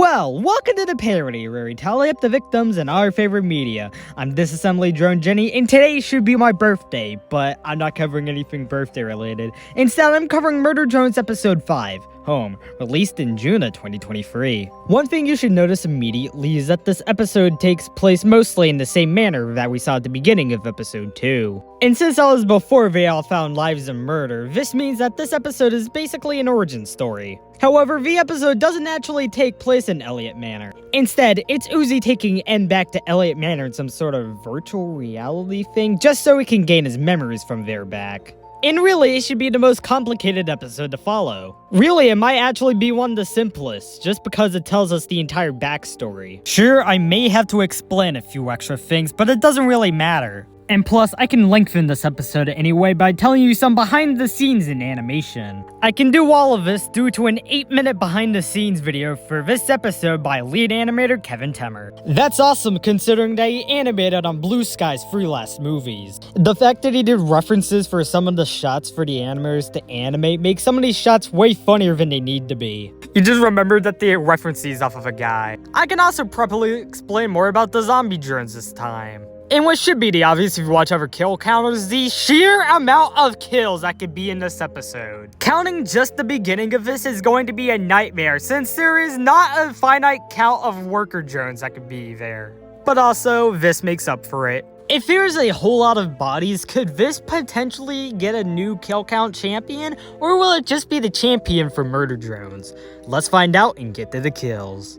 Well, welcome to the parody, where we tally up the victims in our favorite media. I'm Disassembly Drone Jenny, and today should be my birthday, but I'm not covering anything birthday related. Instead, I'm covering Murder Drones Episode 5, Home, released in June of 2023. One thing you should notice immediately is that this episode takes place mostly in the same manner that we saw at the beginning of Episode 2. And since all is before they all found lives in murder, this means that this episode is basically an origin story. However, the episode doesn't actually take place in Elliot Manor. Instead, it's Uzi taking N back to Elliot Manor in some sort of virtual reality thing, just so he can gain his memories from there back. And really, it should be the most complicated episode to follow. Really, it might actually be one of the simplest, just because it tells us the entire backstory. Sure, I may have to explain a few extra things, but it doesn't really matter. And plus, I can lengthen this episode anyway by telling you some behind the scenes in animation. I can do all of this due to an 8-minute behind the scenes video for this episode by lead animator Kevin Temmer. That's awesome considering that he animated on Blue Sky's three last movies. The fact that he did references for some of the shots for the animators to animate makes some of these shots way funnier than they need to be. You just remembered that they referenced these off of a guy. I can also properly explain more about the zombie drones this time. And what should be the obvious if you watch over kill count is the sheer amount of kills that could be in this episode. Counting just the beginning of this is going to be a nightmare since there is not a finite count of worker drones that could be there. But also, this makes up for it. If there's a whole lot of bodies, could this potentially get a new kill count champion? Or will it just be the champion for murder drones? Let's find out and get to the kills.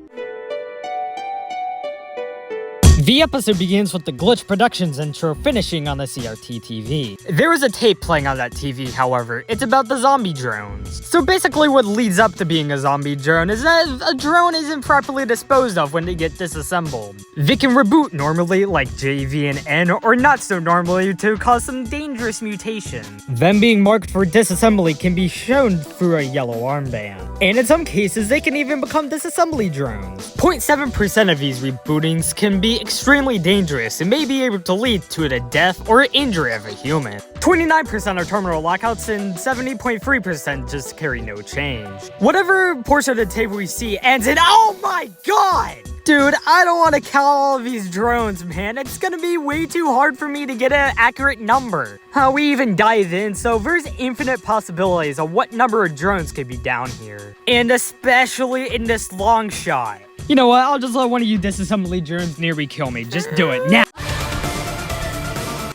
The episode begins with the Glitch Productions intro finishing on the CRT TV. There is a tape playing on that TV, however. It's about the zombie drones. So basically what leads up to being a zombie drone is that a drone isn't properly disposed of when they get disassembled. They can reboot normally, like JV and N, or not so normally to cause some dangerous mutation. Them being marked for disassembly can be shown through a yellow armband. And in some cases, they can even become disassembly drones. 0.7% of these rebootings can be extremely dangerous and may be able to lead to the death or injury of a human. 29% are terminal lockouts and 70.3% just carry no change. Whatever portion of the table we see ends in oh my god! Dude, I don't want to count all of these drones, man. It's gonna be way too hard for me to get an accurate number. We even dive in, so there's infinite possibilities of what number of drones could be down here. And especially in this long shot. You know what, I'll just let one of you disassembly drones near me kill me. Just do it now.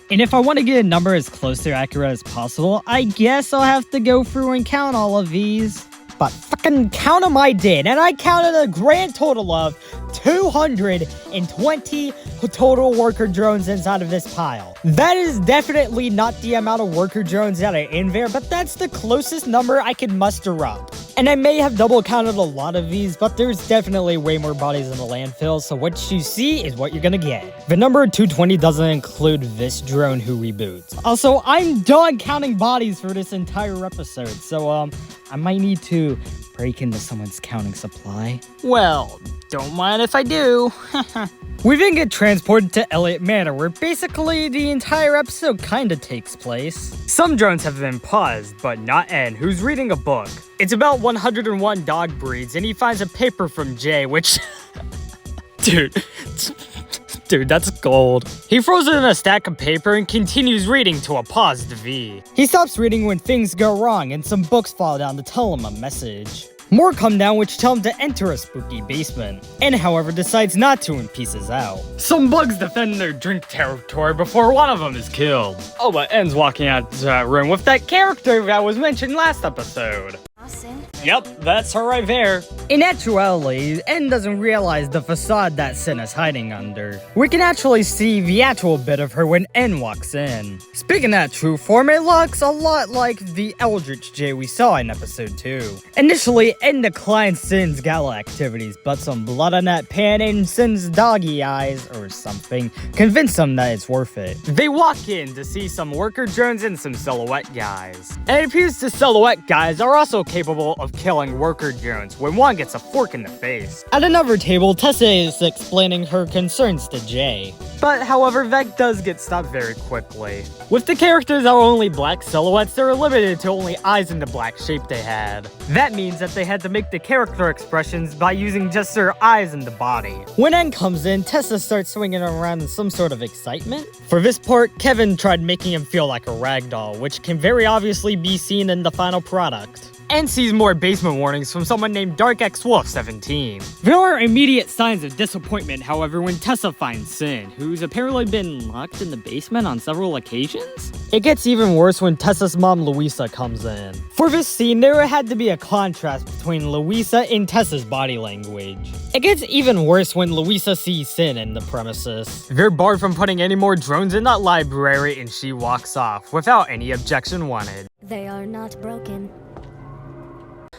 And if I want to get a number as close to accurate as possible, I guess I'll have to go through and count all of these. But fucking count them I did, and I counted a grand total of 220 total worker drones inside of this pile. That is definitely not the amount of worker drones that are in there, but that's the closest number I could muster up. And I may have double counted a lot of these, but there's definitely way more bodies in the landfill, so what you see is what you're gonna get. The number 220 doesn't include this drone who reboots. Also, I'm done counting bodies for this entire episode, so I might need to break into someone's counting supply. Well, don't mind if I do. We then get transported to Elliot Manor, where basically the entire episode kinda takes place. Some drones have been paused, but not N, who's reading a book. It's about 101 dog breeds, and he finds a paper from Jay, which... Dude, that's gold. He throws it in a stack of paper and continues reading to a paused V. He stops reading when things go wrong and some books fall down to tell him a message. More come down which tell him to enter a spooky basement. N, however, decides not to and pieces out. Some bugs defend their drink territory before one of them is killed. Oh, but N's walking out of that room with that character that was mentioned last episode. Yep, that's her right there. In actuality, N doesn't realize the facade that Sin is hiding under. We can actually see the actual bit of her when N walks in. Speaking that true form, it looks a lot like the Eldritch J we saw in episode 2. Initially, N declines Sin's Gala activities, but some blood on that pan and Sin's doggy eyes or something convince them that it's worth it. They walk in to see some worker drones and some silhouette guys. And it appears the silhouette guys are also capable capable of killing worker drones when one gets a fork in the face. At another table, Tessa is explaining her concerns to Jay. But however, that does get stopped very quickly. With the characters are only black silhouettes, they were limited to only eyes in the black shape they had. That means that they had to make the character expressions by using just their eyes and the body. When N comes in, Tessa starts swinging around in some sort of excitement. For this part, Kevin tried making him feel like a ragdoll, which can very obviously be seen in the final product. And sees more basement warnings from someone named Dark X Wolf 17. There are immediate signs of disappointment, however, when Tessa finds Sin, who's apparently been locked in the basement on several occasions. It gets even worse when Tessa's mom Louisa comes in. For this scene, there had to be a contrast between Louisa and Tessa's body language. It gets even worse when Louisa sees Sin in the premises. They're barred from putting any more drones in that library, and she walks off without any objection wanted. They are not broken.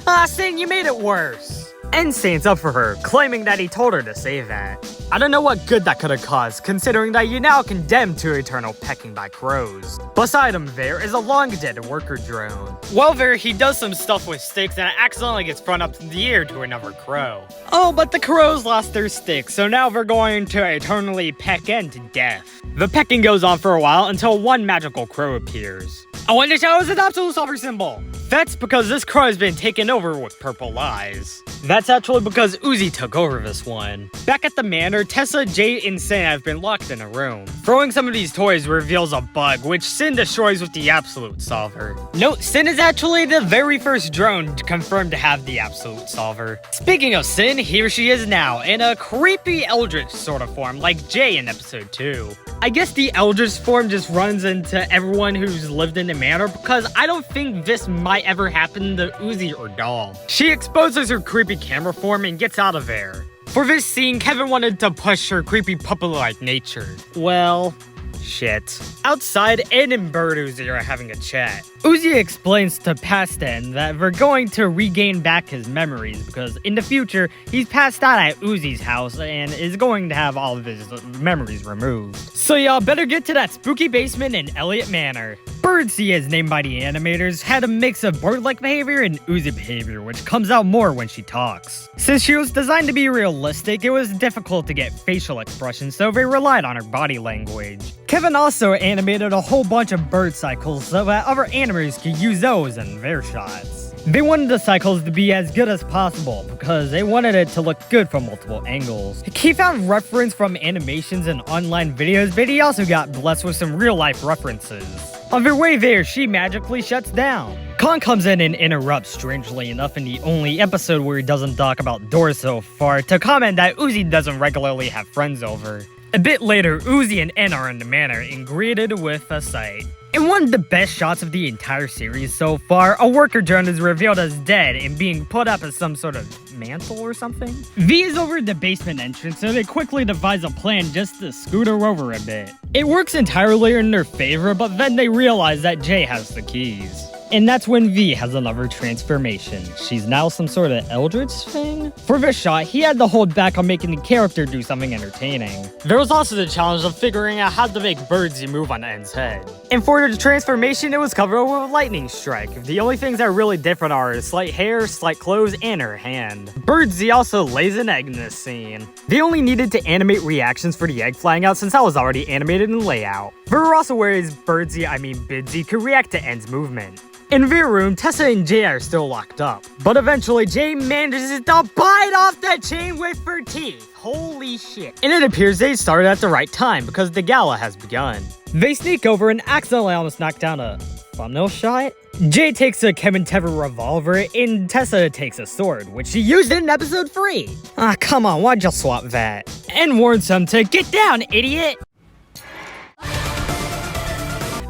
Ah, Sin, you made it worse! And stands up for her, claiming that he told her to say that. I don't know what good that could have caused, considering that you're now condemned to eternal pecking by crows. Beside him there is a long-dead worker drone. Well, there he does some stuff with sticks and it accidentally gets thrown up in the air to another crow. Oh, but the crows lost their sticks, so now they're going to eternally peck N to death. The pecking goes on for a while until one magical crow appears. Oh, and it shows an absolute silver symbol! That's because this crow has been taken over with purple eyes. That's actually because Uzi took over this one. Back at the manor, Tessa, Jay, and Sin have been locked in a room. Throwing some of these toys reveals a bug, which Sin destroys with the Absolute Solver. Note, Sin is actually the very first drone confirmed to have the Absolute Solver. Speaking of Sin, here she is now, in a creepy Eldritch sort of form, like Jay in episode 2. I guess the Eldritch form just runs into everyone who's lived in the manor, because I don't think this might ever happen to Uzi or Doll. She exposes her creepy camera form and gets out of there. For this scene, Kevin wanted to push her creepy puppet-like nature. Well, shit. Outside, Ed and Bird Uzi are having a chat. Uzi explains to Paston that they're going to regain back his memories because in the future, he's passed out at Uzi's house and is going to have all of his memories removed. So y'all better get to that spooky basement in Elliot Manor. Birdsey, as named by the animators, had a mix of bird-like behavior and Uzi behavior, which comes out more when she talks. Since she was designed to be realistic, it was difficult to get facial expressions, so they relied on her body language. Kevin also animated a whole bunch of bird cycles so that other animators could use those in their shots. They wanted the cycles to be as good as possible because they wanted it to look good from multiple angles. He found reference from animations and online videos, but he also got blessed with some real-life references. On their way there, she magically shuts down. Khan comes in and interrupts, strangely enough, in the only episode where he doesn't talk about doors so far, to comment that Uzi doesn't regularly have friends over. A bit later, Uzi and N are in the manor and greeted with a sight. In one of the best shots of the entire series so far, a worker drone is revealed as dead and being put up as some sort of mantle or something. V is over the basement entrance, so they quickly devise a plan just to scoot her over a bit. It works entirely in their favor, but then they realize that Jay has the keys. And that's when V has another transformation. She's now some sort of Eldritch thing? For this shot, he had to hold back on making the character do something entertaining. There was also the challenge of figuring out how to make Birdsey move on N's head. And for the transformation, it was covered with a lightning strike. The only things that are really different are her slight hair, slight clothes, and her hand. Birdsey also lays an egg in this scene. They only needed to animate reactions for the egg flying out since that was already animated in layout. There were also ways Bidsey could react to N's movement. In their room, Tessa and Jay are still locked up. But eventually, Jay manages to bite off the chain with her teeth. Holy shit. And it appears they started at the right time because the gala has begun. They sneak over and accidentally almost knock down a thumbnail shot. Jay takes a Kevin Tever revolver and Tessa takes a sword, which she used in episode 3. Ah, come on, why'd you swap that? And warns him to get down, idiot!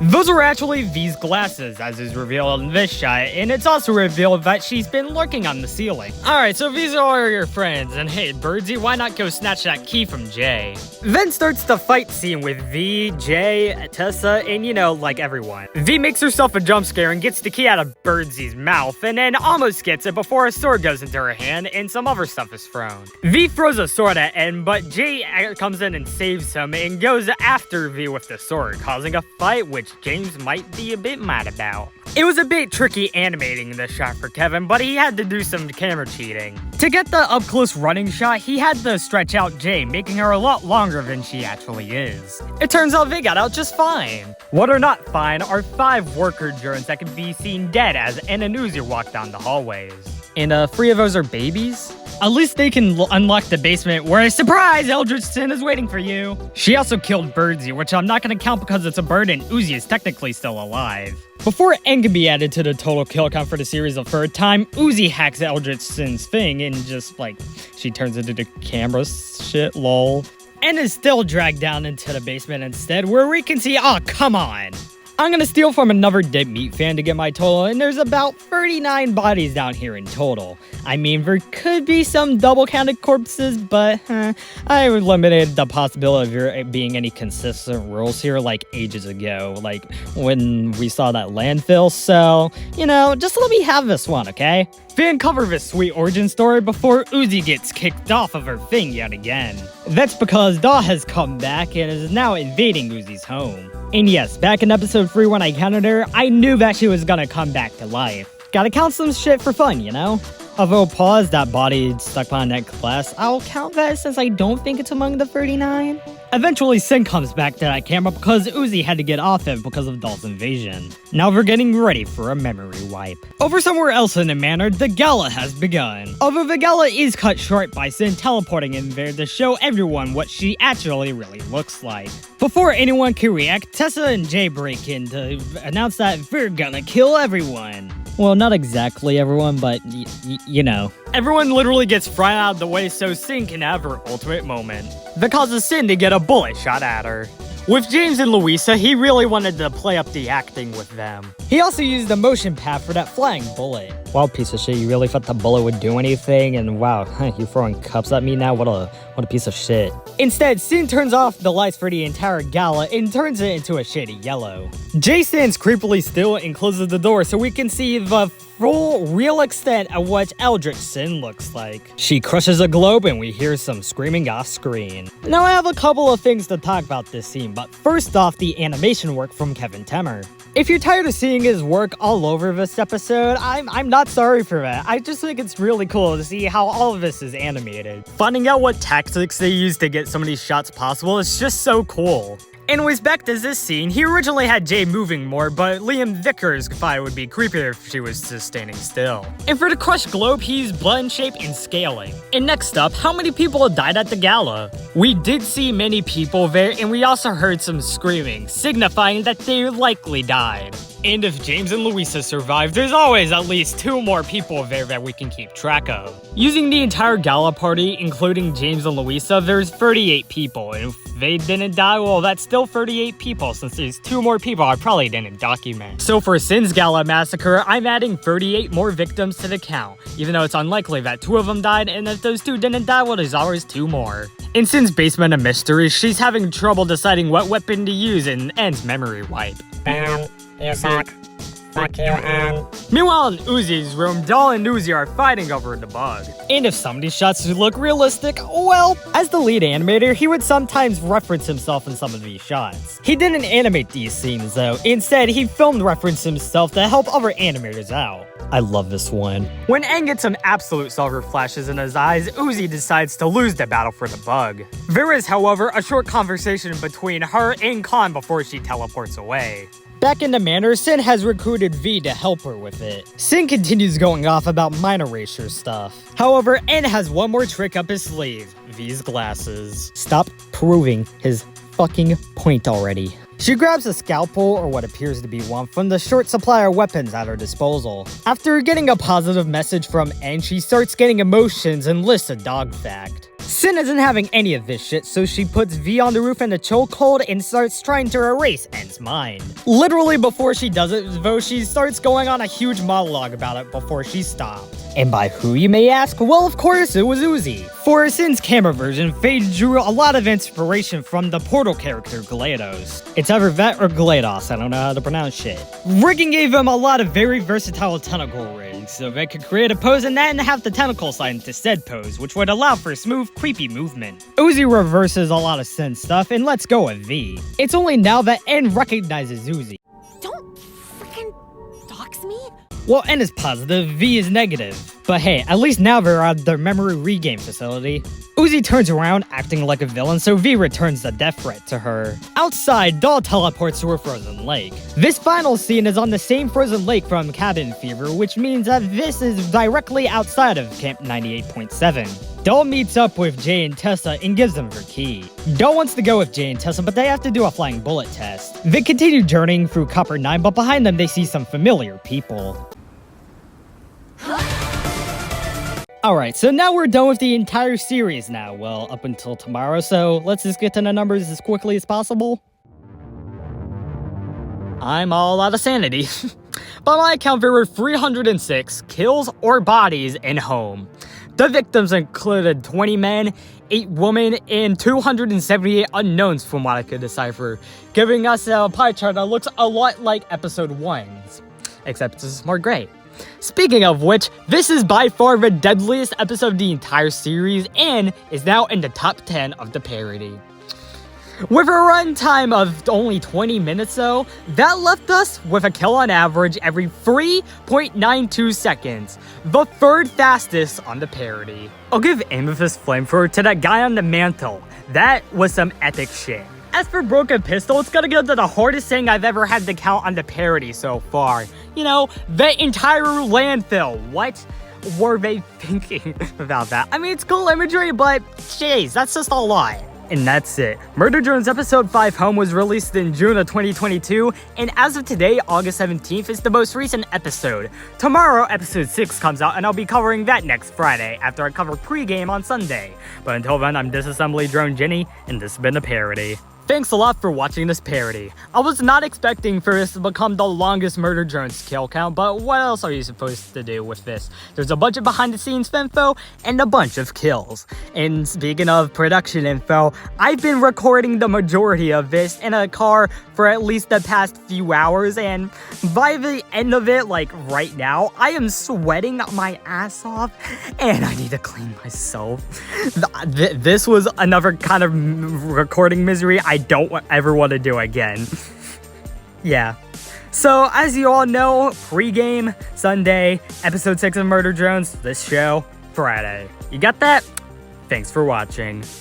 Those are actually V's glasses, as is revealed in this shot, and it's also revealed that she's been lurking on the ceiling. Alright, so these are your friends, and hey, Birdsey, why not go snatch that key from Jay? Then starts the fight scene with V, Jay, Tessa, and like everyone. V makes herself a jump scare and gets the key out of Birdsey's mouth, and then almost gets it before a sword goes into her hand and some other stuff is thrown. V throws a sword at N, but Jay comes in and saves him and goes after V with the sword, causing a fight which which James might be a bit mad about. It was a bit tricky animating this shot for Kevin, but he had to do some camera cheating. To get the up-close running shot, he had to stretch out Jay, making her a lot longer than she actually is. It turns out they got out just fine. What are not fine are 5 worker drones that can be seen dead as Ann and Uzi walk down the hallways. And 3 of those are babies? At least they can unlock the basement where, surprise, Eldritch Sin is waiting for you. She also killed Birdsy, which I'm not going to count because it's a bird and Uzi is technically still alive. Before N can be added to the total kill count for the series a third time, Uzi hacks Eldritch Sin's thing and just, like, she turns into the camera shit, lol. N is still dragged down into the basement instead, where we can see, oh, come on. I'm gonna steal from another Dead Meat fan to get my total, and there's about 39 bodies down here in total. I mean, there could be some double-counted corpses, but I eliminated the possibility of there being any consistent rules here like ages ago, like when we saw that landfill, so, you know, just let me have this one, okay? Fan cover this sweet origin story before Uzi gets kicked off of her thing yet again. That's because Daw has come back and is now invading Uzi's home. And yes, back in episode 3 when I counted her, I knew that she was gonna come back to life. Gotta count some shit for fun, you know? Although pause, that body stuck behind that glass, I'll count that since I don't think it's among the 39. Eventually, Sin comes back to that camera because Uzi had to get off it because of Doll's invasion. Now we're getting ready for a memory wipe. Over somewhere else in the Manor, the Gala has begun. Although the Gala is cut short by Sin teleporting in there to show everyone what she actually really looks like. Before anyone can react, Tessa and Jay break in to announce that they're gonna kill everyone. Well, not exactly everyone, but you know. Everyone literally gets thrown out of the way so Sin can have her ultimate moment. That causes Sin to get a bullet shot at her. With James and Louisa, he really wanted to play up the acting with them. He also used the motion pad for that flying bullet. Wow, piece of shit, you really thought the bullet would do anything? And wow, you're throwing cups at me now? What a piece of shit. Instead, Sin turns off the lights for the entire Gala and turns it into a shady yellow. Jay stands creepily still and closes the door so we can see the full, real extent of what Eldritch Sin looks like. She crushes a globe and we hear some screaming off screen. Now I have a couple of things to talk about this scene, but first off, the animation work from Kevin Temmer. If you're tired of seeing his work all over this episode, I'm not sorry for that. I just think it's really cool to see how all of this is animated. Finding out what tactics they use to get so many shots possible is just so cool. Anyways, back to this scene, he originally had Jay moving more, but Liam Vickers thought it would be creepier if she was just standing still. And for the crushed globe, he's button shape and scaling. And next up, how many people died at the Gala? We did see many people there, and we also heard some screaming, signifying that they likely died. And if James and Louisa survive, there's always at least 2 more people there that we can keep track of. Using the entire Gala party, including James and Louisa, there's 38 people, and if they didn't die, well, that's still 38 people, since there's 2 more people I probably didn't document. So for Sin's Gala massacre, I'm adding 38 more victims to the count, even though it's unlikely that 2 of them died, and if those 2 didn't die, well, there's always 2 more. In Sin's basement of mystery, she's having trouble deciding what weapon to use in N's memory wipe. You suck. Fuck you, Ann. Meanwhile, in Uzi's room, Doll and Uzi are fighting over the bug. And if some of these shots look realistic, well, as the lead animator, he would sometimes reference himself in some of these shots. He didn't animate these scenes, though. Instead, he filmed reference himself to help other animators out. I love this one. When Aang gets some absolute silver flashes in his eyes, Uzi decides to lose the battle for the bug. There is, however, a short conversation between her and Khan before she teleports away. Back in the Manor, Sin has recruited V to help her with it. Sin continues going off about minor racial stuff. However, N has one more trick up his sleeve. V's glasses. Stop proving his fucking point already. She grabs a scalpel, or what appears to be one, from the short supply of weapons at her disposal. After getting a positive message from N, she starts getting emotions and lists a dog fact. Sin isn't having any of this shit, so she puts V on the roof in a chokehold and starts trying to erase N's mind. Literally before she does it, though, she starts going on a huge monologue about it before she stopped. And by who, you may ask? Well, of course, it was Uzi. For Sin's camera version, Faye drew a lot of inspiration from the Portal character GLaDOS. It's either that or GLaDOS, I don't know how to pronounce shit. Rigging gave him a lot of very versatile tentacle rigs. so they could create a pose and then have the tentacle slide into said pose, which would allow for smooth, creepy movement. Uzi reverses a lot of Sin stuff, and let's go with V. It's only now that N recognizes Uzi. Don't freaking dox me? Well, N is positive, V is negative. But hey, at least now they're at their memory regain facility. Uzi turns around, acting like a villain, so V returns the death threat to her. Outside, Doll teleports to a frozen lake. This final scene is on the same frozen lake from Cabin Fever, which means that this is directly outside of Camp 98.7. Doll meets up with Jay and Tessa and gives them her key. Doll wants to go with Jay and Tessa, but they have to do a flying bullet test. They continue journeying through Copper 9, but behind them they see some familiar people. Alright, so now we're done with the entire series now. Well, up until tomorrow, so let's just get to the numbers as quickly as possible. I'm all out of sanity. By my account, there were 306 kills or bodies in Home. The victims included 20 men, 8 women, and 278 unknowns from what I could decipher, giving us a pie chart that looks a lot like episode 1's, except this is more gray. Speaking of which, this is by far the deadliest episode of the entire series and is now in the top 10 of the parody. With a runtime of only 20 minutes though, that left us with a kill on average every 3.92 seconds, the third fastest on the parody. I'll give Amethyst Flamethrower to that guy on the mantle. That was some epic shit. As for Broken Pistol, it's gonna go to the hardest thing I've ever had to count on the parody so far. You know, the entire landfill. What were they thinking about that? I mean, it's cool imagery, but jeez, that's just a lot. And that's it. Murder Drones Episode 5 Home was released in June of 2022, and as of today, August 17th, is the most recent episode. Tomorrow, Episode 6 comes out, and I'll be covering that next Friday, after I cover pregame on Sunday. But until then, I'm Disassembly Drone Jenny, and this has been a parody. Thanks a lot for watching this parody. I was not expecting for this to become the longest Murder Drones kill count, but what else are you supposed to do with this? There's a bunch of behind the scenes info and a bunch of kills. And speaking of production info, I've been recording the majority of this in a car for at least the past few hours, and by the end of it, like right now, I am sweating my ass off and I need to clean myself. This was another kind of recording misery I don't ever want to do again. Yeah. So, as you all know, pregame, Sunday, episode 6 of Murder Drones, this show, Friday. You got that? Thanks for watching.